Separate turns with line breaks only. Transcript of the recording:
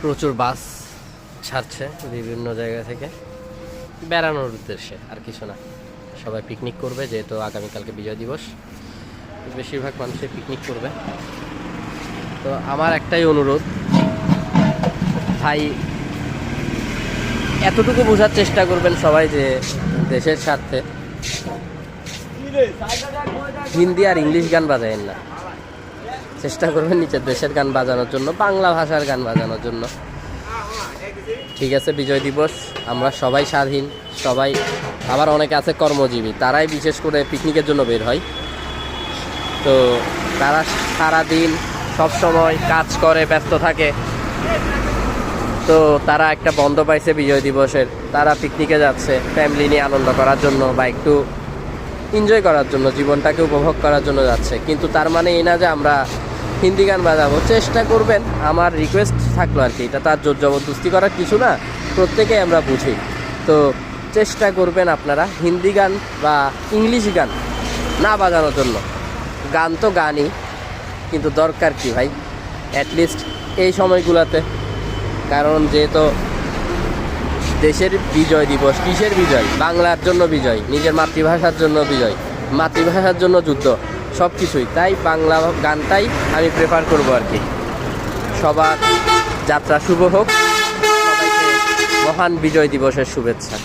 প্রচুর বাস ছাড়ছে বিভিন্ন জায়গা থেকে বেড়ানোর উদ্দেশ্যে, আর কিছু না। সবাই পিকনিক করবে, যেহেতু আগামীকালকে বিজয় দিবস, বেশিরভাগ মানুষই পিকনিক করবে। তো আমার একটাই অনুরোধ, ভাই এতটুকু বোঝার চেষ্টা করবেন সবাই যে দেশের স্বার্থে হিন্দি আর ইংলিশ গান বাজায়েন না। চেষ্টা করবেন নিজের দেশের গান বাজানোর জন্য, বাংলা ভাষার গান বাজানোর জন্য। ঠিক আছে, বিজয় দিবস, আমরা সবাই স্বাধীন, সবাই। আবার অনেকে আছে কর্মজীবী, তারাই বিশেষ করে পিকনিকের জন্য বের হয়। তো তারা সারাদিন সব সময় কাজ করে, ব্যস্ত থাকে। তো তারা একটা বন্ধ পাইছে বিজয় দিবসের, তারা পিকনিকে যাচ্ছে ফ্যামিলি নিয়ে আনন্দ করার জন্য বা একটু এনজয় করার জন্য, জীবনটাকে উপভোগ করার জন্য যাচ্ছে। কিন্তু তার মানে এই না যে আমরা হিন্দি গান বাজাবো। চেষ্টা করবেন, আমার রিকোয়েস্ট থাকলো আর কি, এটা তার জোর জবরদস্তি করার কিছু না, প্রত্যেকেই আমরা বুঝি। তো চেষ্টা করবেন আপনারা হিন্দি গান বা ইংলিশ গান না বাজানোর জন্য। গান তো গানই, কিন্তু দরকার কি ভাই, অ্যাটলিস্ট এই সময়গুলোতে। কারণ যেহেতু দেশের বিজয় দিবস, কিসের বিজয়? বাংলার জন্য বিজয়, নিজের মাতৃভাষার জন্য বিজয়, মাতৃভাষার জন্য যুদ্ধ, সব কিছুই। তাই বাংলা গানটাই আমি প্রেফার করবো আর কি। সবার যাত্রা শুভ হোক, সবাইকে মহান বিজয় দিবসের শুভেচ্ছা।